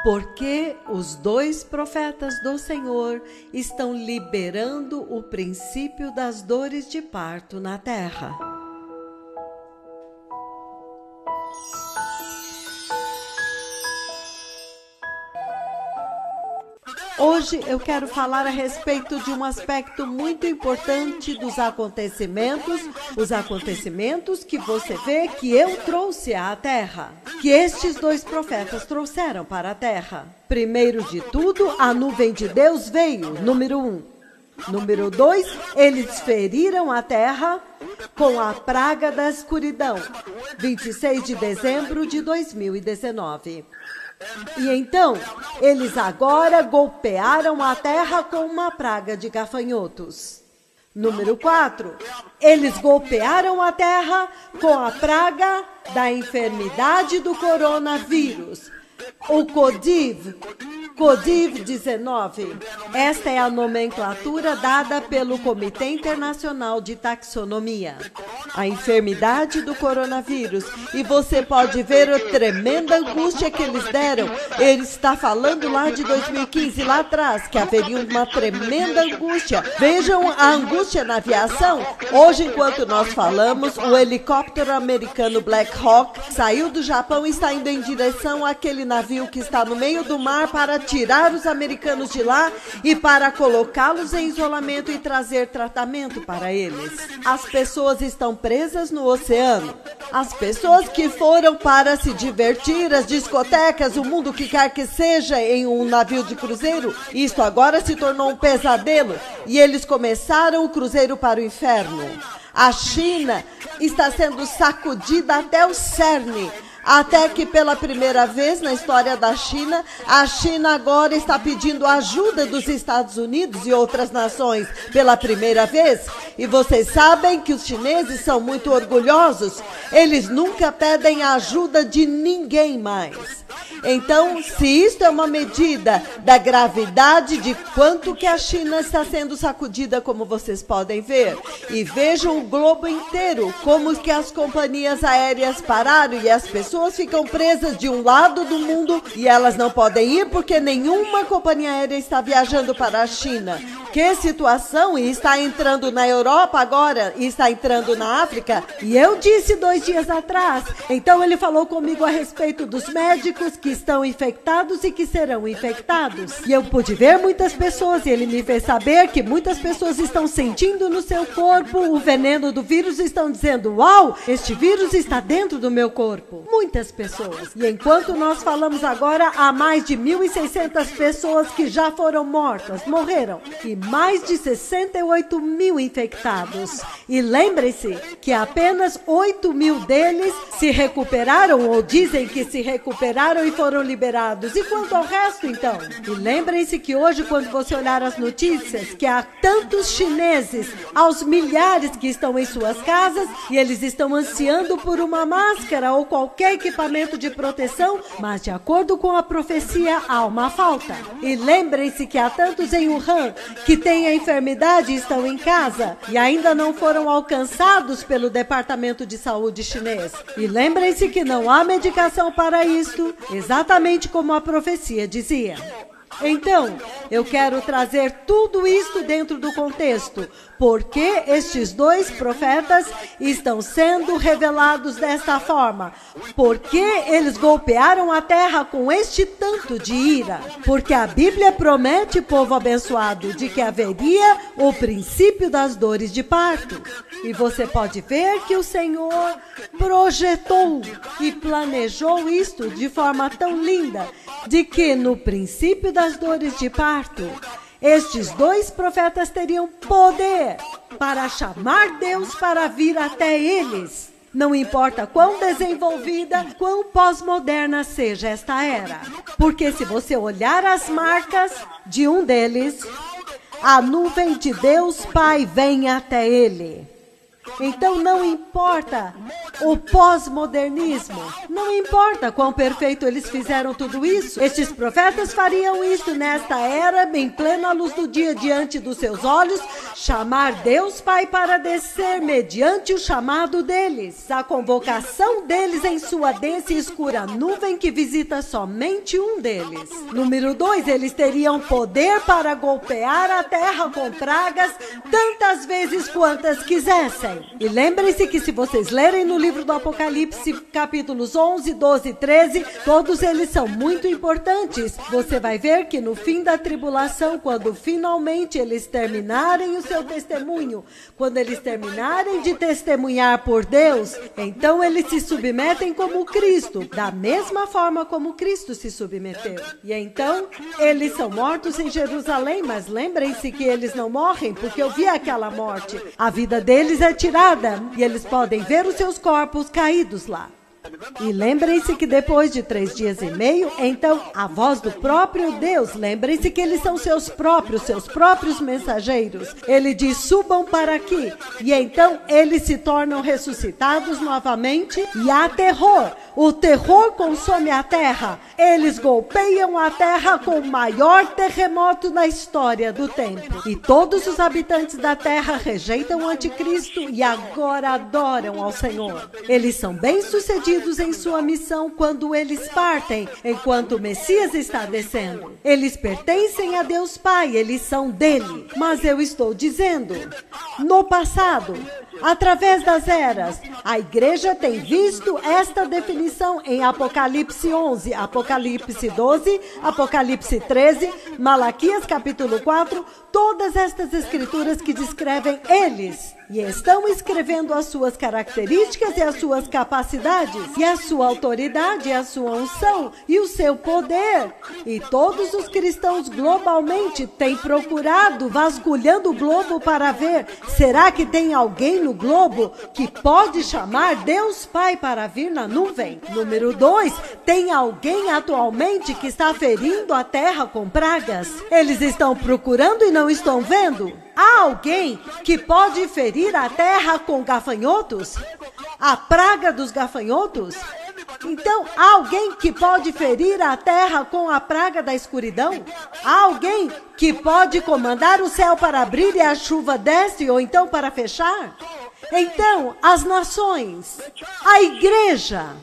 Porque os dois profetas do Senhor estão liberando o princípio das dores de parto na terra. Hoje eu quero falar a respeito de um aspecto muito importante dos acontecimentos, os acontecimentos que você vê que eu trouxe à terra, que estes dois profetas trouxeram para a terra. Primeiro de tudo, a nuvem de Deus veio, número 1. Número 2, eles feriram a terra com a praga da escuridão, 26 de dezembro de 2019. E então, eles agora golpearam a terra com uma praga de gafanhotos. Número 4, eles golpearam a terra com a praga da enfermidade do coronavírus, o Covid-19. Esta é a nomenclatura dada pelo Comitê Internacional de Taxonomia. A enfermidade do coronavírus. E você pode ver a tremenda angústia que eles deram. Ele está falando lá de 2015, lá atrás, que haveria uma tremenda angústia. Vejam a angústia na aviação. Hoje, enquanto nós falamos, o helicóptero americano Black Hawk saiu do Japão e está indo em direção àquele navio que está no meio do mar para tirar os americanos de lá e para colocá-los em isolamento e trazer tratamento para eles. As pessoas estão presas no oceano. As pessoas que foram para se divertir, as discotecas, o mundo que quer que seja em um navio de cruzeiro, isto agora se tornou um pesadelo e eles começaram o cruzeiro para o inferno. A China está sendo sacudida até o cerne. Até que pela primeira vez na história da China, a China agora está pedindo ajuda dos Estados Unidos e outras nações pela primeira vez. E vocês sabem que os chineses são muito orgulhosos, eles nunca pedem ajuda de ninguém mais. Então, se isto é uma medida da gravidade de quanto que a China está sendo sacudida, como vocês podem ver, e vejam o globo inteiro, como que as companhias aéreas pararam e as pessoas ficam presas de um lado do mundo e elas não podem ir porque nenhuma companhia aérea está viajando para a China. Que situação! E está entrando na Europa agora, e está entrando na África. E eu disse 2 dias atrás, então ele falou comigo a respeito dos médicos que estão infectados e que serão infectados. E eu pude ver muitas pessoas, e ele me fez saber que muitas pessoas estão sentindo no seu corpo o veneno do vírus e estão dizendo, uau, este vírus está dentro do meu corpo. Muitas pessoas. E enquanto nós falamos agora, há mais de 1.600 pessoas que já foram mortas, morreram. E mais de 68 mil infectados. E lembre-se que apenas 8 mil deles se recuperaram ou dizem que se recuperaram e foram liberados. E quanto ao resto, então? E lembrem-se que hoje, quando você olhar as notícias, que há tantos chineses, aos milhares que estão em suas casas, e eles estão ansiando por uma máscara ou qualquer equipamento de proteção, mas de acordo com a profecia, há uma falta. E lembrem-se que há tantos em Wuhan que têm a enfermidade e estão em casa e ainda não foram alcançados pelo Departamento de Saúde chinês. E lembrem-se que não há medicação para isto, exatamente como a profecia dizia. Então, eu quero trazer tudo isso dentro do contexto, porque estes dois profetas estão sendo revelados desta forma, porque eles golpearam a terra com este tanto de ira, porque a Bíblia promete, povo abençoado, de que haveria o princípio das dores de parto. E você pode ver que o Senhor projetou e planejou isto de forma tão linda, de que no princípio das dores de parto, estes dois profetas teriam poder para chamar Deus para vir até eles. Não importa quão desenvolvida, quão pós-moderna seja esta era. Porque se você olhar as marcas de um deles, a nuvem de Deus Pai vem até ele. Então não importa o pós-modernismo, não importa quão perfeito eles fizeram tudo isso. Estes profetas fariam isso nesta era, em plena luz do dia, diante dos seus olhos, chamar Deus Pai para descer mediante o chamado deles, a convocação deles em sua densa e escura nuvem que visita somente um deles. Número 2, eles teriam poder para golpear a terra com pragas tantas vezes quantas quisessem. E lembrem-se que se vocês lerem no livro do Apocalipse, capítulos 11, 12 e 13, todos eles são muito importantes. Você vai ver que no fim da tribulação, quando finalmente eles terminarem o seu testemunho, quando eles terminarem de testemunhar por Deus, então eles se submetem como Cristo, da mesma forma como Cristo se submeteu. E então, eles são mortos em Jerusalém, mas lembrem-se que eles não morrem, porque eu vi aquela morte. A vida deles é tirada e eles podem ver os seus corpos caídos lá. E lembrem-se que depois de 3 dias e meio, então, a voz do próprio Deus, lembrem-se que eles são seus próprios mensageiros. Ele diz, subam para aqui. E então, eles se tornam ressuscitados novamente e há terror. O terror consome a terra. Eles golpeiam a terra com o maior terremoto na história do tempo. E todos os habitantes da terra rejeitam o anticristo e agora adoram ao Senhor. Eles são bem-sucedidos em sua missão quando eles partem, enquanto o Messias está descendo. Eles pertencem a Deus Pai, eles são dele. Mas eu estou dizendo, no passado, através das eras, a igreja tem visto esta definição em Apocalipse 11, Apocalipse 12, Apocalipse 13, Malaquias capítulo 4, todas estas escrituras que descrevem eles. E estão escrevendo as suas características e as suas capacidades, e a sua autoridade, e a sua unção, e o seu poder. E todos os cristãos globalmente têm procurado, vasculhando o globo para ver, será que tem alguém no globo que pode chamar Deus Pai para vir na nuvem? Número 2, tem alguém atualmente que está ferindo a terra com pragas? Eles estão procurando e não estão vendo? Há alguém que pode ferir a terra com gafanhotos? A praga dos gafanhotos? Então, há alguém que pode ferir a terra com a praga da escuridão? Há alguém que pode comandar o céu para abrir e a chuva desce ou então para fechar? Então, as nações, a igreja,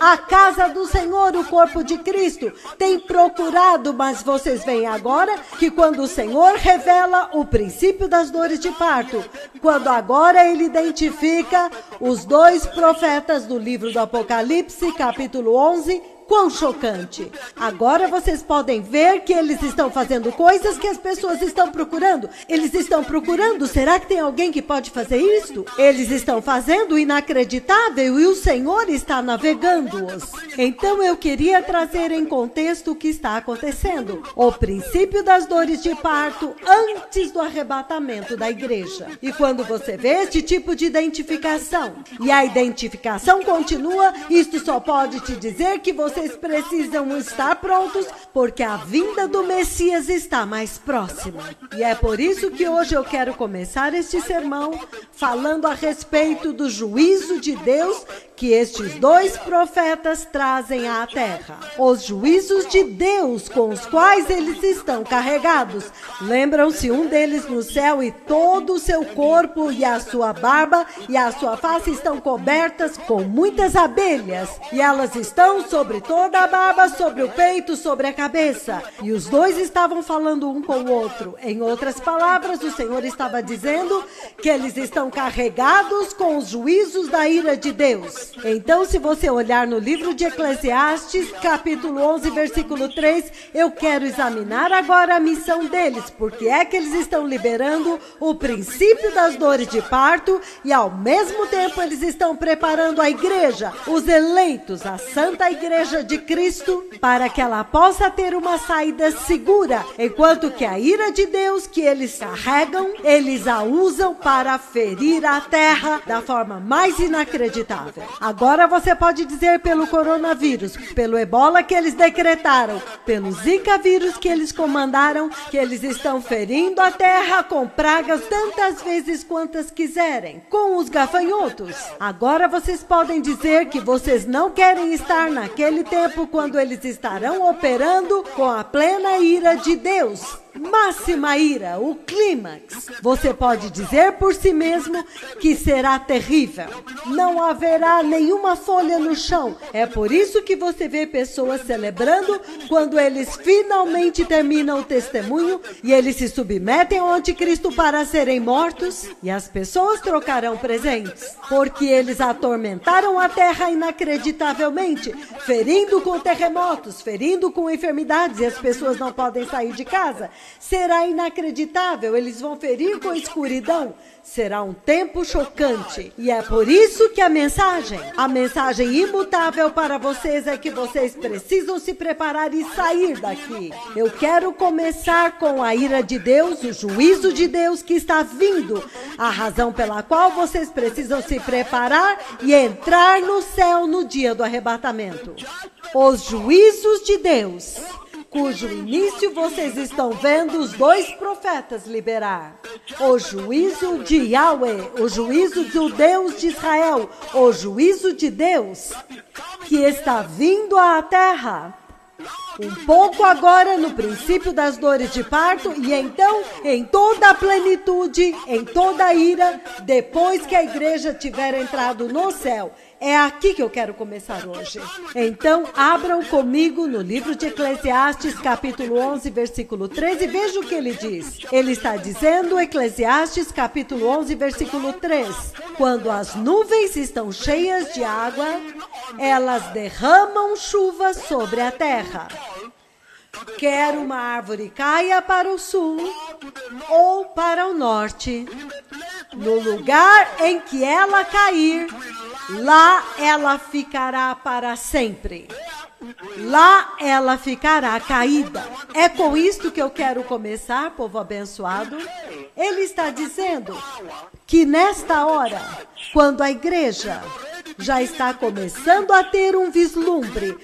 a casa do Senhor, o corpo de Cristo, tem procurado, mas vocês veem agora que quando o Senhor revela o princípio das dores de parto, quando agora ele identifica os 2 profetas do livro do Apocalipse, capítulo 11, quão chocante. Agora vocês podem ver que eles estão fazendo coisas que as pessoas estão procurando. Eles estão procurando, será que tem alguém que pode fazer isso? Eles estão fazendo o inacreditável e o Senhor está navegando-os. Então eu queria trazer em contexto o que está acontecendo. O princípio das dores de parto antes do arrebatamento da igreja. E quando você vê este tipo de identificação, e a identificação continua, isto só pode te dizer que vocês precisam estar prontos, porque a vinda do Messias está mais próxima. E é por isso que hoje eu quero começar este sermão falando a respeito do juízo de Deus que estes 2 profetas trazem à terra. Os juízos de Deus com os quais eles estão carregados. Lembram-se, um deles no céu e todo o seu corpo e a sua barba e a sua face estão cobertas com muitas abelhas. E elas estão sobre toda a barba, sobre o peito, sobre a cabeça. E os 2 estavam falando um com o outro. Em outras palavras, o Senhor estava dizendo que eles estão carregados com os juízos da ira de Deus. Então, se você olhar no livro de Eclesiastes, capítulo 11, versículo 3, eu quero examinar agora a missão deles, porque é que eles estão liberando o princípio das dores de parto e, ao mesmo tempo, eles estão preparando a igreja, os eleitos, a santa igreja de Cristo, para que ela possa ter uma saída segura, enquanto que a ira de Deus que eles carregam, eles a usam para ferir a terra da forma mais inacreditável. Agora você pode dizer pelo coronavírus, pelo ebola que eles decretaram, pelo zika vírus que eles comandaram, que eles estão ferindo a terra com pragas tantas vezes quantas quiserem, com os gafanhotos. Agora vocês podem dizer que vocês não querem estar naquele tempo quando eles estarão operando com a plena ira de Deus. Máxima ira, o clímax. Você pode dizer por si mesmo que será terrível. Não haverá nenhuma folha no chão. É por isso que você vê pessoas celebrando quando eles finalmente terminam o testemunho e eles se submetem ao anticristo para serem mortos. E as pessoas trocarão presentes, porque eles atormentaram a terra inacreditavelmente, ferindo com terremotos, ferindo com enfermidades, e as pessoas não podem sair de casa. Será inacreditável, eles vão ferir com escuridão. Será um tempo chocante. E é por isso que a mensagem imutável para vocês é que vocês precisam se preparar e sair daqui. Eu quero começar com a ira de Deus, o juízo de Deus que está vindo. A razão pela qual vocês precisam se preparar e entrar no céu no dia do arrebatamento. Os juízos de Deus, cujo início vocês estão vendo os 2 profetas liberar. O juízo de Yahweh, o juízo do Deus de Israel, o juízo de Deus que está vindo à terra. Um pouco agora no princípio das dores de parto e então em toda a plenitude, em toda a ira, depois que a igreja tiver entrado no céu. É aqui que eu quero começar hoje. Então, abram comigo no livro de Eclesiastes, capítulo 11, versículo 13, e veja o que ele diz. Ele está dizendo, Eclesiastes, capítulo 11, versículo 3, quando as nuvens estão cheias de água, elas derramam chuva sobre a terra. Quer uma árvore caia para o sul ou para o norte, no lugar em que ela cair, lá ela ficará para sempre. Lá ela ficará caída. É com isto que eu quero começar, povo abençoado. Ele está dizendo que nesta hora, quando a igreja já está começando a ter um vislumbre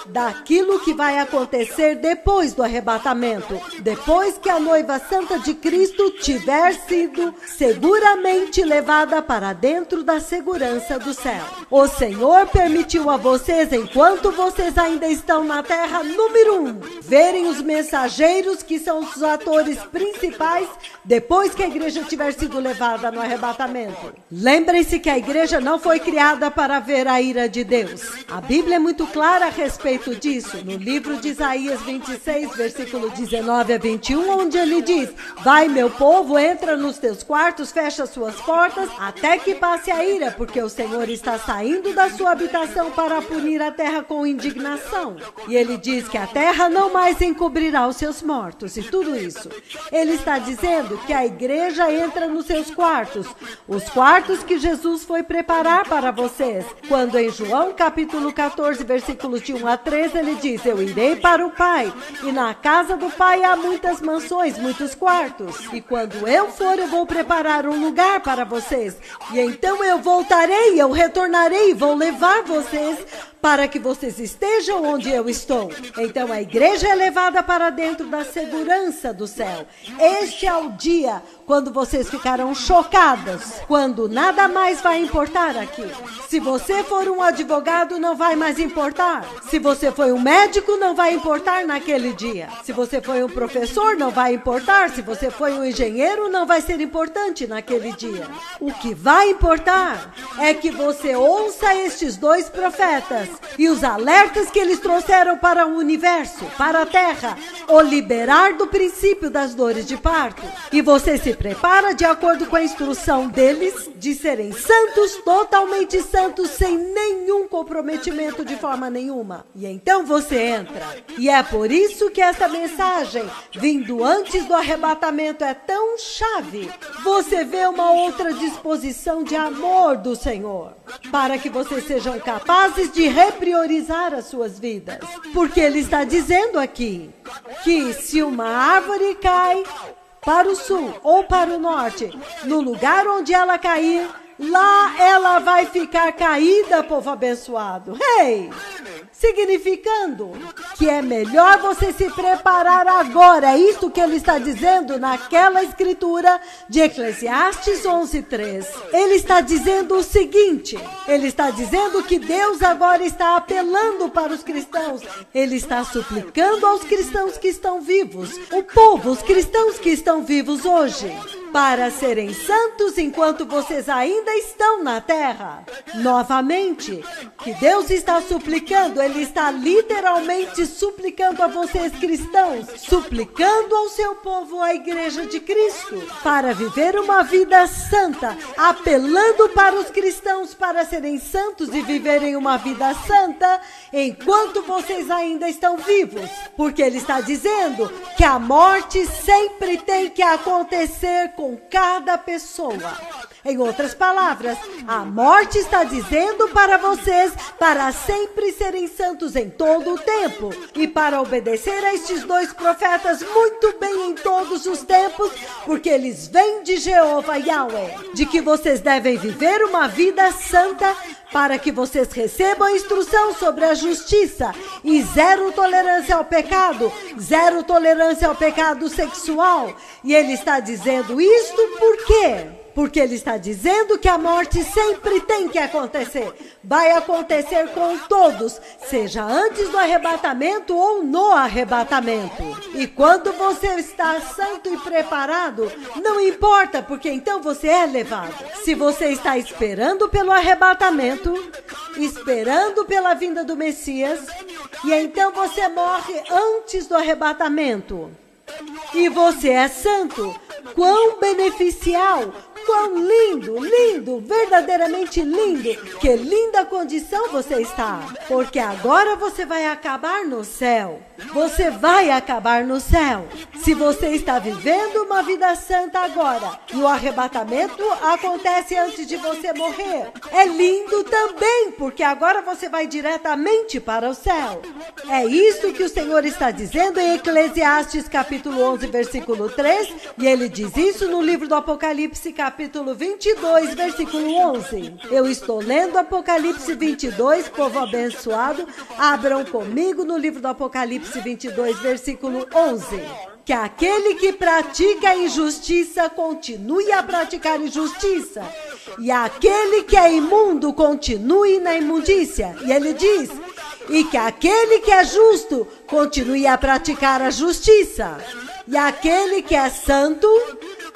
daquilo que vai acontecer depois do arrebatamento, depois que a noiva santa de Cristo tiver sido seguramente levada para dentro da segurança do céu. O Senhor permitiu a vocês, enquanto vocês ainda estão na terra, número 1, verem os mensageiros que são os atores principais depois que a igreja tiver sido levada no arrebatamento. Lembrem-se que a igreja não foi criada para ver a ira de Deus. A Bíblia é muito clara a respeito disso. No livro de Isaías 26, versículo 19 a 21, onde ele diz: vai, meu povo, entra nos teus quartos, fecha suas portas, até que passe a ira, porque o Senhor está saindo da sua habitação para punir a terra com indignação. E ele diz que a terra não mais encobrirá os seus mortos e tudo isso. Ele está dizendo que a igreja entra nos seus quartos, os quartos que Jesus foi preparar para vocês. Quando em João capítulo 14, versículos de 1 a 13, ele diz: eu irei para o Pai, e na casa do Pai há muitas mansões, muitos quartos. E quando eu for, eu vou preparar um lugar para vocês. E então eu voltarei, eu retornarei e vou levar vocês para que vocês estejam onde eu estou. Então a igreja é levada para dentro da segurança do céu. Este é o dia quando vocês ficarão chocadas, quando nada mais vai importar aqui. Se você for um advogado, não vai mais importar. Se você foi um médico, não vai importar naquele dia. Se você foi um professor, não vai importar. Se você foi um engenheiro, não vai ser importante naquele dia. O que vai importar é que você ouça estes 2 profetas e os alertas que eles trouxeram para o universo, para a terra, o liberar do princípio das dores de parto. E você se prepara de acordo com a instrução deles de serem santos, totalmente santos, sem nenhum comprometimento de forma nenhuma. E então você entra. E é por isso que essa mensagem, vindo antes do arrebatamento, é tão chave. Você vê uma outra disposição de amor do Senhor, para que vocês sejam capazes de repriorizar as suas vidas. Porque ele está dizendo aqui que se uma árvore cai para o sul ou para o norte, no lugar onde ela cair, lá ela vai ficar caída, povo abençoado. Hey! Significando que é melhor você se preparar agora. É isso que ele está dizendo naquela escritura de Eclesiastes 11:3. Ele está dizendo o seguinte, ele está dizendo que Deus agora está apelando para os cristãos. Ele está suplicando aos cristãos que estão vivos, o povo, os cristãos que estão vivos hoje, para serem santos enquanto vocês ainda estão na terra. Novamente, que Deus está suplicando, ele está literalmente suplicando a vocês cristãos, suplicando ao seu povo, a igreja de Cristo, para viver uma vida santa, apelando para os cristãos para serem santos e viverem uma vida santa enquanto vocês ainda estão vivos. Porque ele está dizendo que a morte sempre tem que acontecer com cada pessoa. Em outras palavras, a morte está dizendo para vocês para sempre serem santos em todo o tempo e para obedecer a estes dois profetas muito bem em todos os tempos, porque eles vêm de Jeová Yahweh, de que vocês devem viver uma vida santa para que vocês recebam a instrução sobre a justiça e zero tolerância ao pecado, zero tolerância ao pecado sexual. E ele está dizendo isto por quê? Porque ele está dizendo que a morte sempre tem que acontecer. Vai acontecer com todos, seja antes do arrebatamento ou no arrebatamento. E quando você está santo e preparado, não importa, porque então você é levado. Se você está esperando pelo arrebatamento, esperando pela vinda do Messias, e então você morre antes do arrebatamento, e você é santo, quão beneficial, quão lindo, lindo, verdadeiramente lindo, que linda condição você está, porque agora você vai acabar no céu, você vai acabar no céu, se você está vivendo uma vida santa agora, e o arrebatamento acontece antes de você morrer, é lindo também, porque agora você vai diretamente para o céu. É isso que o Senhor está dizendo em Eclesiastes capítulo 11, versículo 3, e ele diz isso no livro do Apocalipse, capítulo 22, versículo 11. Eu estou lendo Apocalipse 22, povo abençoado. Abram comigo no livro do Apocalipse 22, versículo 11. Que aquele que pratica a injustiça continue a praticar injustiça, e aquele que é imundo continue na imundícia. E ele diz, e que aquele que é justo continue a praticar a justiça, e aquele que é santo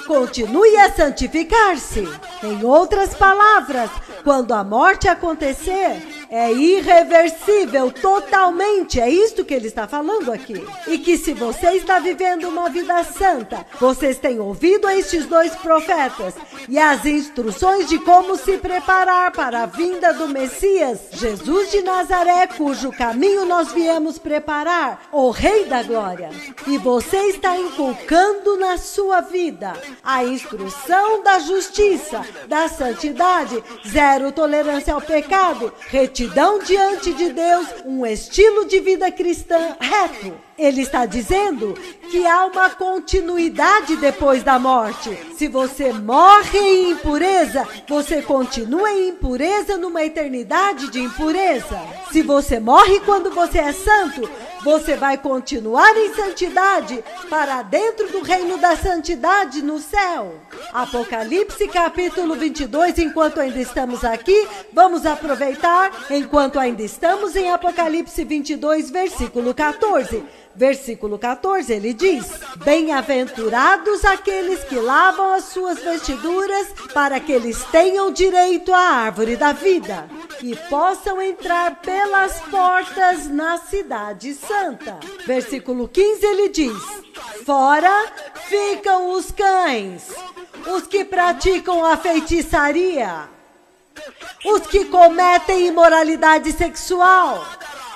continue a santificar-se. Em outras palavras, quando a morte acontecer, é irreversível, totalmente. É isto que ele está falando aqui. E que se você está vivendo uma vida santa, vocês têm ouvido a estes dois profetas e as instruções de como se preparar para a vinda do Messias, Jesus de Nazaré, cujo caminho nós viemos preparar, o Rei da Glória. E você está inculcando na sua vida a instrução da justiça, da santidade, zero tolerância ao pecado, retidão diante de Deus, um estilo de vida cristã reto. Ele está dizendo que há uma continuidade depois da morte. Se você morre em impureza, você continua em impureza numa eternidade de impureza. Se você morre quando você é santo, você vai continuar em santidade para dentro do reino da santidade no céu. Apocalipse capítulo 22, enquanto ainda estamos aqui, vamos aproveitar, enquanto ainda estamos em Apocalipse 22, versículo 14. Versículo 14, ele diz, bem-aventurados aqueles que lavam as suas vestiduras, para que eles tenham direito à árvore da vida e possam entrar pelas portas na cidade santa. Versículo 15, ele diz, fora ficam os cães, os que praticam a feitiçaria, os que cometem imoralidade sexual,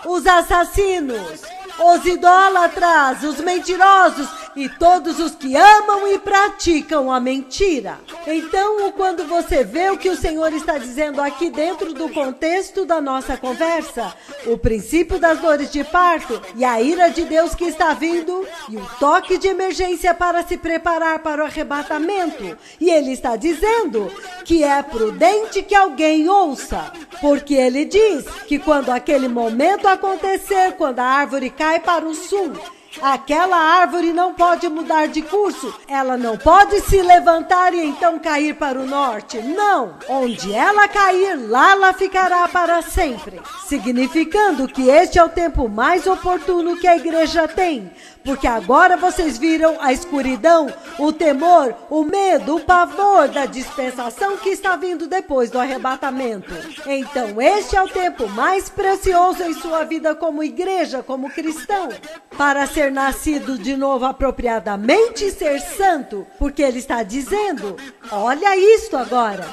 os assassinos, os idólatras, os mentirosos e todos os que amam e praticam a mentira. Então, quando você vê o que o Senhor está dizendo aqui dentro do contexto da nossa conversa, o princípio das dores de parto e a ira de Deus que está vindo e o toque de emergência para se preparar para o arrebatamento, e ele está dizendo que é prudente que alguém ouça, porque ele diz que quando aquele momento acontecer, quando a árvore cai para o sul, aquela árvore não pode mudar de curso, ela não pode se levantar e então cair para o norte. Não, onde ela cair, lá ela ficará para sempre. Significando que este é o tempo mais oportuno que a igreja tem, porque agora vocês viram a escuridão, o temor, o medo, o pavor da dispensação que está vindo depois do arrebatamento. Então este é o tempo mais precioso em sua vida como igreja, como cristão, para ser nascido de novo apropriadamente e ser santo, porque ele está dizendo, olha isto agora,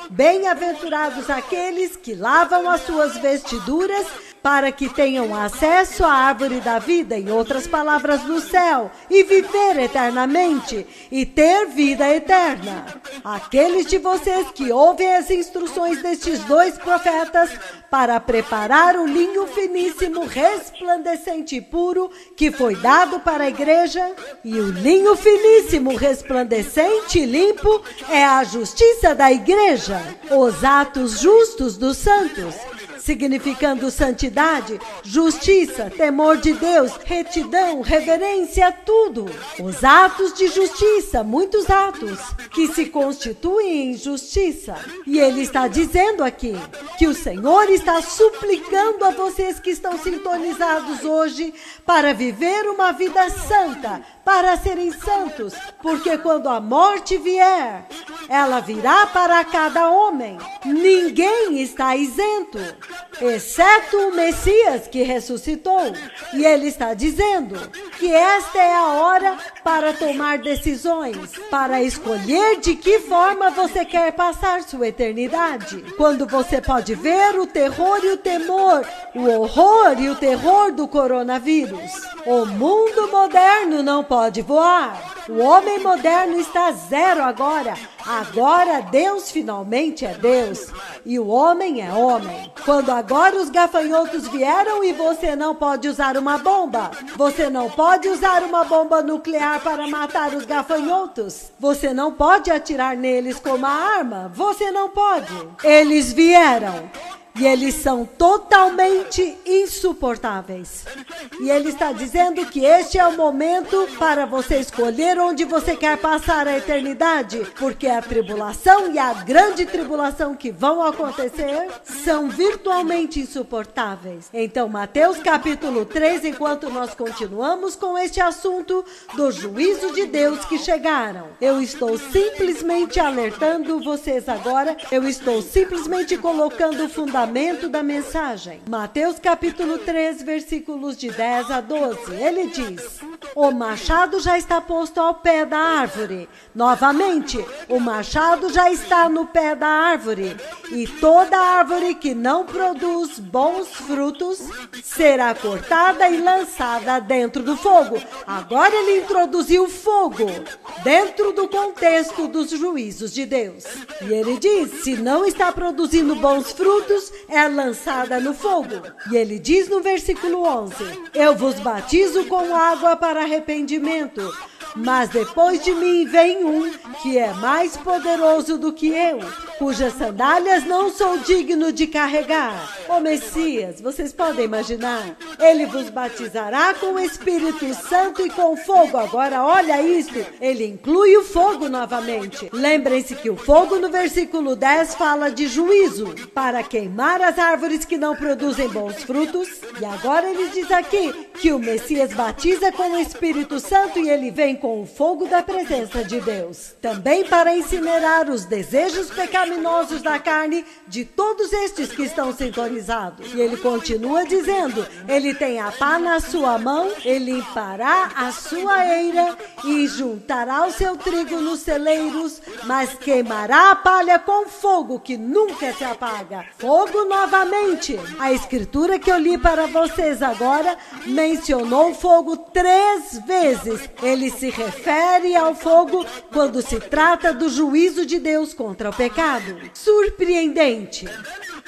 bem-aventurados aqueles que lavam as suas vestiduras para que tenham acesso à árvore da vida, em outras palavras, no céu, e viver eternamente, e ter vida eterna. Aqueles de vocês que ouvem as instruções destes dois profetas para preparar o linho finíssimo, resplandecente e puro que foi dado para a igreja, e o linho finíssimo, resplandecente e limpo é a justiça da igreja, os atos justos dos santos, significando santidade, justiça, temor de Deus, retidão, reverência, tudo. Os atos de justiça, muitos atos, que se constituem em justiça. E ele está dizendo aqui que o Senhor está suplicando a vocês que estão sintonizados hoje para viver uma vida santa, para serem santos, porque quando a morte vier, ela virá para cada homem. Ninguém está isento, exceto o Messias que ressuscitou. E ele está dizendo que esta é a hora para tomar decisões, para escolher de que forma você quer passar sua eternidade. Quando você pode ver o terror e o temor, o horror e o terror do coronavírus. O mundo moderno não pode voar. O homem moderno está zero agora. Agora Deus finalmente é Deus e o homem é homem. Quando agora os gafanhotos vieram e você não pode usar uma bomba. Você não pode usar uma bomba nuclear para matar os gafanhotos. Você não pode atirar neles com uma arma. Você não pode. Eles vieram. E eles são totalmente insuportáveis. E ele está dizendo que este é o momento para você escolher onde você quer passar a eternidade, porque a tribulação e a grande tribulação que vão acontecer são virtualmente insuportáveis. Então, Mateus capítulo 3, enquanto nós continuamos com este assunto do juízo de Deus que chegaram, eu estou simplesmente alertando vocês agora, eu estou simplesmente colocando o fundamento da mensagem. Mateus capítulo 3, versículos de 10 a 12. Ele diz: o machado já está posto ao pé da árvore. Novamente, o machado já está no pé da árvore. E toda árvore que não produz bons frutos será cortada e lançada dentro do fogo. Agora ele introduziu fogo dentro do contexto dos juízos de Deus. E ele diz, se não está produzindo bons frutos, é lançada no fogo. E ele diz no versículo 11, eu vos batizo com água para arrependimento, mas depois de mim vem um que é mais poderoso do que eu, cujas sandálias não sou digno de carregar. O Messias, vocês podem imaginar, ele vos batizará com o Espírito Santo e com fogo. Agora olha isso, ele inclui o fogo novamente. Lembrem-se que o fogo no versículo 10 fala de juízo, para queimar as árvores que não produzem bons frutos. E agora ele diz aqui que o Messias batiza com o Espírito Santo e ele vem com o fogo da presença de Deus. Também para incinerar os desejos pecaminosos da carne de todos estes que estão sintonizados. E ele continua dizendo, ele tem a pá na sua mão, ele limpará a sua eira e juntará o seu trigo nos celeiros, mas queimará a palha com fogo que nunca se apaga. Fogo novamente. A escritura que eu li para vocês agora mencionou fogo 3 vezes. Ele se refere ao fogo quando se trata do juízo de Deus contra o pecado. Surpreendente!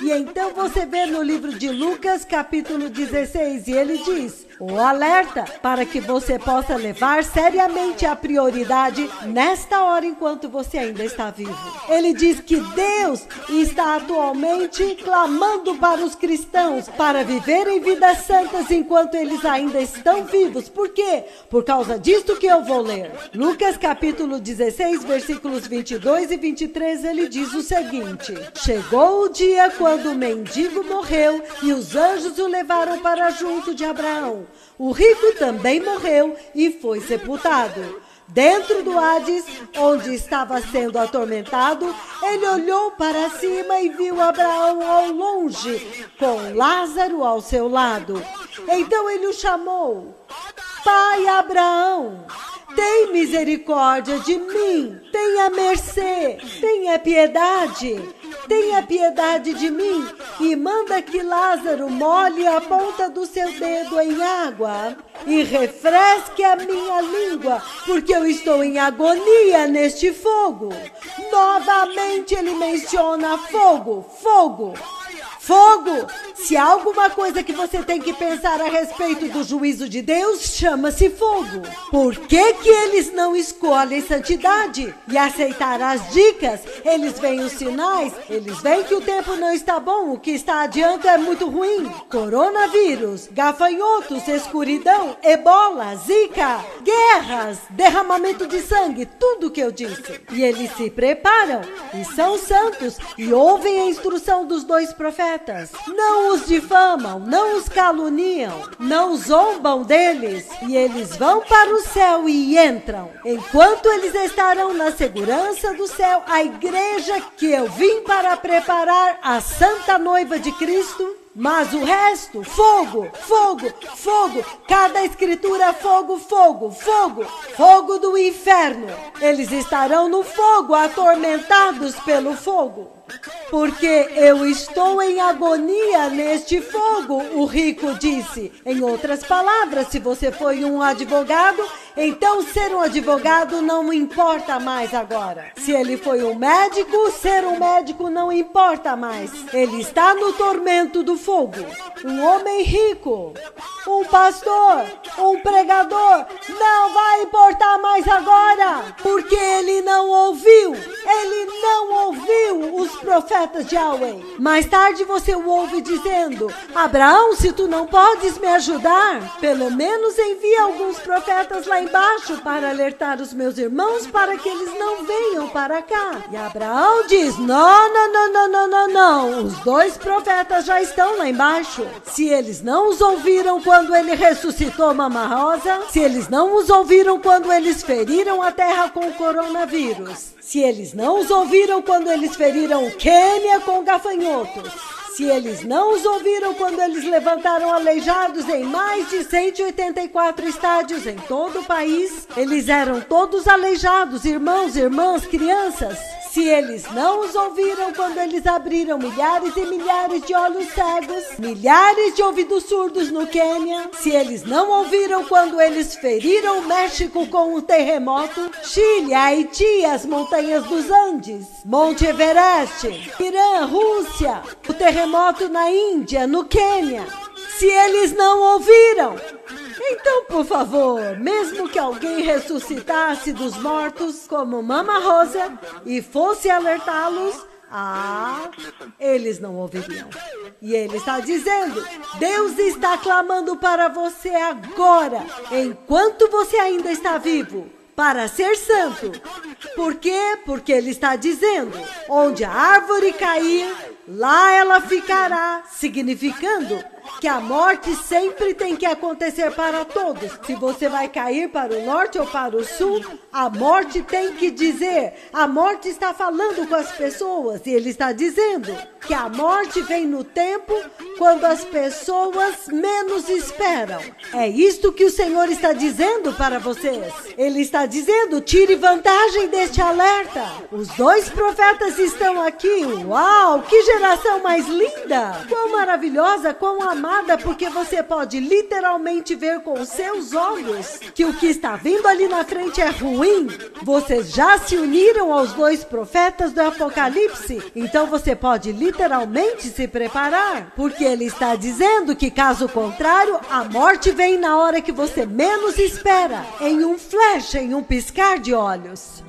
E então você vê no livro de Lucas, capítulo 16, e ele diz: o alerta para que você possa levar seriamente a prioridade nesta hora enquanto você ainda está vivo. Ele diz que Deus está atualmente clamando para os cristãos para viverem vidas santas enquanto eles ainda estão vivos. Por quê? Por causa disto que eu vou ler. Lucas capítulo 16, versículos 22 e 23, ele diz o seguinte: chegou o dia quando o mendigo morreu e os anjos o levaram para junto de Abraão. O rico também morreu e foi sepultado. Dentro do Hades, onde estava sendo atormentado, ele olhou para cima e viu Abraão ao longe, com Lázaro ao seu lado. Então ele o chamou: Pai Abraão, tem misericórdia de mim, tenha mercê, tenha piedade de mim e manda que Lázaro molhe a ponta do seu dedo em água e refresque a minha língua, porque eu estou em agonia neste fogo. Novamente ele menciona fogo. Se há alguma coisa que você tem que pensar a respeito do juízo de Deus, chama-se fogo. Por que que eles não escolhem santidade e aceitar as dicas? Eles veem os sinais, eles veem que o tempo não está bom, o que está adiante é muito ruim. Coronavírus, gafanhotos, escuridão, ebola, zika, guerras, derramamento de sangue, tudo o que eu disse. E eles se preparam e são santos e ouvem a instrução dos dois profetas. Não os difamam, não os caluniam, não zombam deles, e eles vão para o céu e entram. Enquanto eles estarão na segurança do céu, a igreja que eu vim para preparar, a santa noiva de Cristo. Mas o resto, fogo, cada escritura, fogo do inferno. Eles estarão no fogo, atormentados pelo fogo. Porque eu estou em agonia neste fogo, o rico disse. Em outras palavras, se você foi um advogado, então ser um advogado não importa mais agora. Se ele foi um médico, ser um médico não importa mais. Ele está no tormento do fogo. Um homem rico, um pastor, um pregador, não vai importar mais agora, porque ele não ouviu os profetas de Yahweh. Mais tarde você o ouve dizendo: Abraão, se tu não podes me ajudar, pelo menos envia alguns profetas lá embaixo para alertar os meus irmãos para que eles não venham para cá. E Abraão diz: não, os dois profetas já estão lá embaixo. Se eles não os ouviram quando ele ressuscitou Mama Rosa, se eles não os ouviram quando eles feriram a terra com o coronavírus, se eles não os ouviram quando eles feriram o Quênia com gafanhotos, se eles não os ouviram quando eles levantaram aleijados em mais de 184 estádios em todo o país, eles eram todos aleijados, irmãos, irmãs, crianças. Se eles não os ouviram quando eles abriram milhares e milhares de olhos cegos, milhares de ouvidos surdos no Quênia, se eles não ouviram quando eles feriram o México com um terremoto, Chile, Haiti, as montanhas dos Andes, Monte Everest, Irã, Rússia, o terremoto na Índia, no Quênia, se eles não ouviram, então, por favor, mesmo que alguém ressuscitasse dos mortos como Mama Rosa e fosse alertá-los, eles não ouviriam. E ele está dizendo: Deus está clamando para você agora, enquanto você ainda está vivo, para ser santo. Por quê? Porque ele está dizendo: onde a árvore cair, lá ela ficará, significando que a morte sempre tem que acontecer para todos. Se você vai cair para o norte ou para o sul, a morte tem que dizer. A morte está falando com as pessoas e ele está dizendo: que a morte vem no tempo quando as pessoas menos esperam. É isto que o Senhor está dizendo para vocês. Ele está dizendo, tire vantagem deste alerta. Os 2 profetas estão aqui. Uau, que geração mais linda! Quão maravilhosa, quão amada, porque você pode literalmente ver com os seus olhos que o que está vindo ali na frente é ruim. Vocês já se uniram aos 2 profetas do Apocalipse, então você pode literalmente se preparar, porque ele está dizendo que, caso contrário, a morte vem na hora que você menos espera, em um flash, em um piscar de olhos.